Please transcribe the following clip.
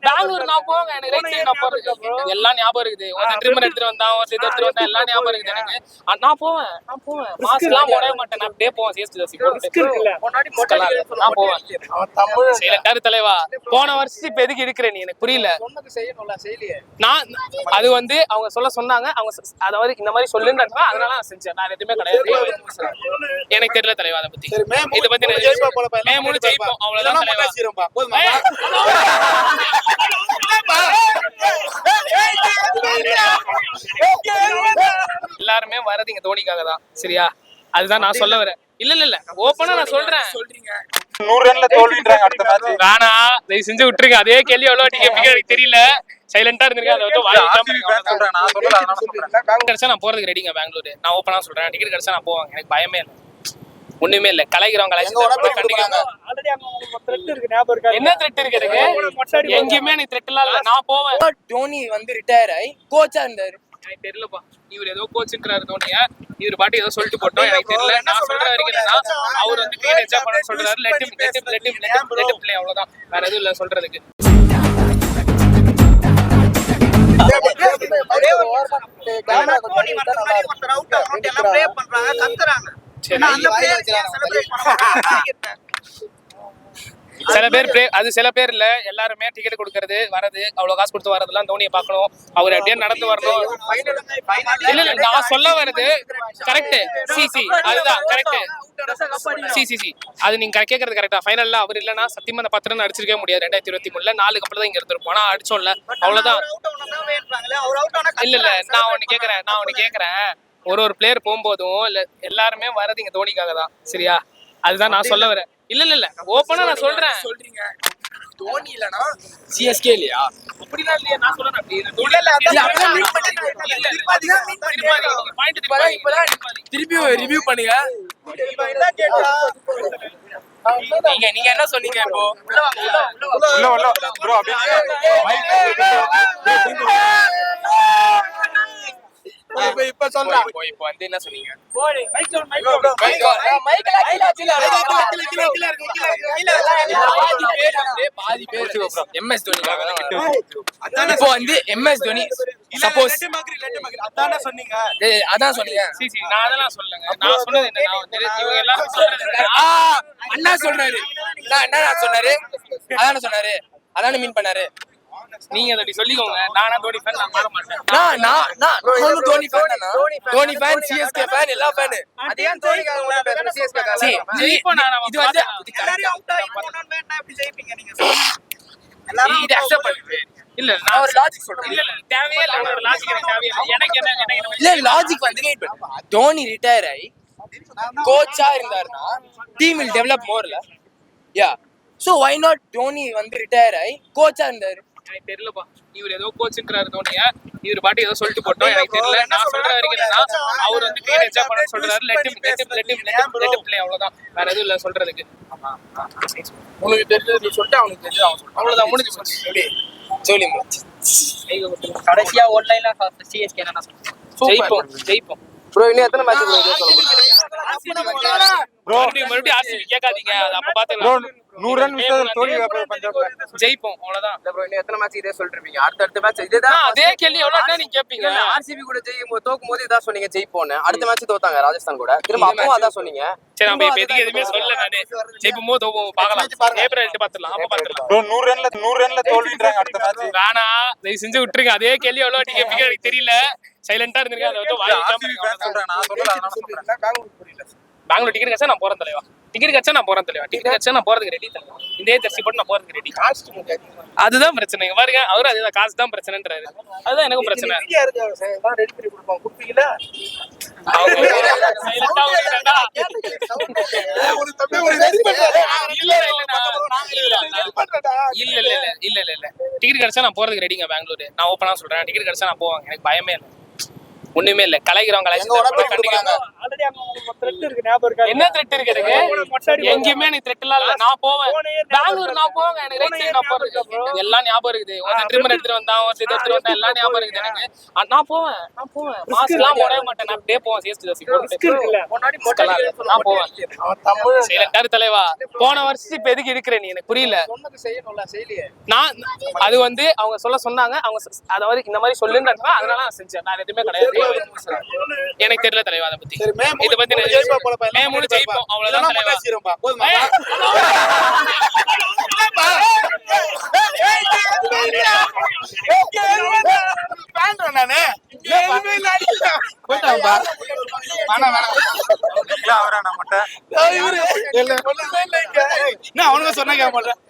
பெங்களூர் நான் போவேன், எனக்கு ரைட் சைடு நான் போறது எல்லாம் ஞாபகம் இருக்குது. ஒரு ட்ரிம்மர் எடுத்துட்டு வந்தான், ஒரு இது எடுத்துட்டு வந்தான், எல்லாம் ஞாபகம் இருக்குது எனக்கு. நான் போவேன் மாஸ்க் எல்லாம் போடவே மாட்டேன், நான் அப்படியே போவேன் சேஃப்டி ஜெர்சி போட்டு நான் போவேன். சைலண்டா இரு தலைவா. போன வருஷம் இப்ப எதுக்கு இருக்கிற நீ எனக்கு புரியல. நான் அது வந்து அவங்க சொன்னாங்க, அவங்க அதாவது இந்த மாதிரி சொல்லுன்றாங்க, அதனால நான் செஞ்சேன். நான் எதுவுமே கிடையாது, எனக்கு தெரியல தலைவா அதை பத்தி. இதை பத்தி மே 3 ஜெயிப்போம் அவ்வளவுதான் தலைவா. எல்லாருமே வரது இங்க தோனிக்காக தான், சரியா? அதுதான் நான் சொல்ல வரேன். இல்ல ஓப்பனா நான் சொல்றேன். 100 ரன்ல தோல்வின்றாங்க அடுத்த மேட்ச். ராணா தயவு செஞ்சு விட்டுருங்க. அதே கேள்வி எவ்வளவு வாட்டி கேப்பீங்க எனக்கு தெரியல. சைலண்டா இருந்திருக்கேன். அதை வந்து வாய் சொல்றேன், நான் சொல்லல, அதனால சொல்றேன். கிடைச்சா நான் போறதுக்கு ரெடிங்க பெங்களூர். நான் ஓப்பனா சொல்றேன், டிக்கெட் கிடைச்சா நான் போவாங்க, எனக்கு பயமே இல்லை, ஒண்ணுமே இல்ல. கலைக்கிறவங்க என்ன த்ரெட் இருக்கு எனக்கு? எங்கேயுமே எனக்கு த்ரெட் எல்லாம் இல்ல, நான் போவேன். தோனி வந்து ரிட்டையர் ஆகி கோச்சா இருந்தாரு, எனக்கு தெரியலப்பா. இவர் ஏதோ கோச்சுன்றாரு தோனிய, இவர் பாட்டு ஏதோ சொல்லிட்டு போட்டோம், எனக்கு தெரியல. நான் சொல்ற வரைக்கும் அவர் வந்து கிளீன் எஜா பண்ண சொல்றாரு. லெட் ஹிம் ப்ளே, அவ்வளவுதான், வேற எதுவும் இல்ல சொல்றதுக்கு. சில பேர் அது சில பேர் இல்ல, எல்லாருமே டிக்கெட் கொடுக்கறது வரது, அவ்வளவு காசு கொடுத்து வரதெல்லாம் தோனியை பார்க்கணும், அவர் அப்படியே நடந்து வரணும். இல்ல நான் சொல்ல வருது கரெக்ட். சி அதுதான் கரெக்ட். சி அது நீங்க கேட்கறது கரெக்டா. ஃபைனல்ல அவர் இல்லன்னா சத்தியமா அந்த 10 ரன் அடிச்சிருக்கவே முடியாது. 2023 4 அப்புறம் தான் இங்க இருந்திருப்போம். ஆனா அடிச்சோம்ல, அவ்வளவுதான். இல்ல நான் ஒண்ணு கேக்குறேன், ஒரு பிளேயர் போகும்போதும் இல்ல எல்லாருமே வரது இங்க தோனிக்காக தான், சரியா? அதுதான் நான் சொல்ல வரேன். இல்ல ஓப்பனா நான் சொல்றேன். தோனி இல்லனா சிஎஸ்கே இல்லையா? அப்படிலாம் இல்லையா? நான் சொல்றேன் அப்படி. திருப்பி ரிவ்யூ பண்ணுங்க. நீங்க என்ன சொன்னீங்க இப்போ? உள்ள ப்ரோ அப்படியே இப்ப சொல்றேன். இப்போ வந்து என்ன சொன்னீங்க? பாதி பேர் எம்எஸ் தோனிக்காக தான். இப்போ வந்து எம்எஸ் தோனி சப்போஸ் அதானே சொன்னீங்க. அதான் சொன்னீங்க. நான் அதெல்லாம் சொல்லுங்க. நான் சொன்னது என்ன, நான் வந்து இவங்க எல்லாம் சொல்றது அண்ணா சொல்றாரு. என்ன சொன்னாரு? அதானே சொன்னாரு, அதானே மீன் பண்ணாரு. நீங்க அதை சொல்லிக்கோங்க. நானா தோனி ஃபேன், நான் மாற மாட்டேன். நான் Dhoni fan, Dhoni fan, CSK fan, எல்லா ஃபேன். அது ஏன் தோனிக்காக உள்ள பேசுற? சிஎஸ்கே காக. இப்போ நான் இது வந்து எல்லாரும் அவுட் ஆகி போனானே என்ன அப்படி ஜெயிப்பீங்க நீங்க? எல்லாரும் இது அக்செப்ட் பண்ணுங்க. இல்ல நான் ஒரு லாஜிக் சொல்றேன். இல்ல தேவையே இல்ல, ஒரு லாஜிக் எனக்கு தேவையே இல்ல. எனக்கு என்ன இல்ல லாஜிக் வந்து வெயிட் பண்ணு. தோனி ரிட்டையர் ஆகி கோச்சா இருந்தாருன்னா டீம் வில் டெவலப் மோர்ல. Yeah, so why not Dhoni வந்து ரிட்டையர் ஆகி கோச்சா இருந்தாரு? எனக்கு தெரியலப்பா. இவர் ஏதோ கோச்சுன்றாரு தோனியா, இவர் பாட்டு ஏதோ சொல்லிட்டு போட்டோம், எனக்கு தெரியல. நான் சொல்ற வரைக்கும் அவர் வந்து கிளீன் எஜா பண்ண சொல்றாரு. லெட் ஹிம் ப்ளே, அவ்வளவுதான், வேற எதுவும் இல்ல சொல்றதுக்கு. உங்களுக்கு தெரிஞ்சது சொல்லிட்டு அவனுக்கு தெரிஞ்சது அவன் சொல்றான், அவ்வளவுதான், முடிஞ்சு போச்சு. எப்படி சொல்லுங்க. கடைசியா ஒன்லைன்ல சிஎஸ்கே என்ன சொல்றேன்? ஜெயிப்போம் ப்ரோ. இன்னும் எத்தனை மேட்ச் ப்ரோ? மறுபடியும் ஆர்சிபி கேட்காதீங்க, அது அப்ப பாத்துக்கலாம். 100 ரன் விட்டது தோனி பஞ்சாப்ல ஜெயிப்போம், அவ்வளவுதான். ப்ரோ இன்னும் எத்தனை மேட்ச் இதே சொல்லிட்டு இருப்பீங்க? அடுத்த மேட்ச் இதேதான். அதே கேள்வி எவ்வளவு நீங்க கேப்பீங்க? ஆர்சிபி கூட தோக்கும் போது இதான் சொன்னீங்க ஜெயிப்போம்னு. அடுத்த மேட்ச் தோத்தாங்க ராஜஸ்தான் கூட, திரும்ப அப்பவும் அதான் சொன்னீங்க. சரி, நம்ம இப்ப எதுக்கு எதுவுமே சொல்லல. நானே ஜெயிப்போம் போது பார்க்கலாம், ஏப்ரல் 8 பாத்துக்கலாம், அப்ப பாத்துக்கலாம். ப்ரோ 100 ரன்ல தோல்வின்றாங்க அடுத்த மேட்ச். ராணா தயவு செஞ்சு விட்டுருங்க. அதே கேள்வி எவ்வளவு வாட்டி கேப்பீங்க எனக்கு தெரியல. சைலண்டா இருந்திருக்கேன். அதை வந்து வாய் சொல்றேன், நான் சொல்லல, அதனால சொல்றேன். பெங்களூர் டிக்கெட் கட்சா நான் போறேன் தலைவா. டிக்கெட் கட்சா நான் போறதுக்கு ரெடி தலைவா. இதே ஜெர்சி போட்டு நான் போறதுக்கு ரெடி. அதுதான் பிரச்சனை. பாருங்க, அவரு அதுதான் காசு தான் பிரச்சனைன்றாரு. அதுதான் எனக்கும் பிரச்சனை. ரெடி பண்ணி கொடுப்பாங்க, குடுப்பீங்களா? இல்ல டிக்கெட் கிடைச்சா நான் போறதுக்கு ரெடிங்க பெங்களூர். நான் ஓப்பனா சொல்றேன், டிக்கெட் கிடைச்சா நான் போவாங்க, எனக்கு பயமே இல்லை, ஒண்ணுமே இல்ல கலைக்கிறோம் எங்க உடம்பு கண்டிப்பா ஆல்ரெடி அங்க உங்களுக்கு ஒரு threat இருக்கு, ஞாபகம் இருக்கா? என்ன த்ரெட் இருக்கு எனக்கு எங்கேயுமே எனக்கு த்ரெட் எல்லாம் இல்ல நான் போவேன் பெங்களூர் நான் போவேன் எனக்கு ரைட் சைடு நான் போறேன் எல்லாம் ஞாபகம் இருக்குது ஒரு ட்ரிம்மர் எடுத்துட்டு வந்தான் ஒரு எடுத்துட்டு வந்தான் எல்லாம் ஞாபகம் இருக்குது எனக்கு நான் போவேன் மாஸ்க் எல்லாம் போடவே மாட்டேன் நான் அப்படியே போவேன் சேஸ்ட் ஜாசி நான் போவேன் அவன் தமிழ் சரி தலைவா போன வருஷம் இப்ப எதுக்கு இருக்கிற நீ எனக்கு புரியல சொன்னது செய்யணும்ல செய்யலையே. நான் அது வந்து அவங்க சொன்னாங்க அவங்க அதாவது இந்த மாதிரி சொல்லுன்றாங்க அதனால நான் செஞ்சேன் நான் எதுவுமே கிடையாது எனக்கு தெரியல தலைவா அதை பத்தி சரி மே இத பத்தி மூணு ஜெயிப்பா போல பா. மே மூணு ஜெயிப்போம் அவ்வளவுதான் தலைவா பேசிரோம்பா போதுமா ஏய், நானே போயிட்டான்பா வேணாம் அவரா நம்மகிட்ட இவரு என்ன அவனுங்க சொன்னா கேட்க மாட்டேன்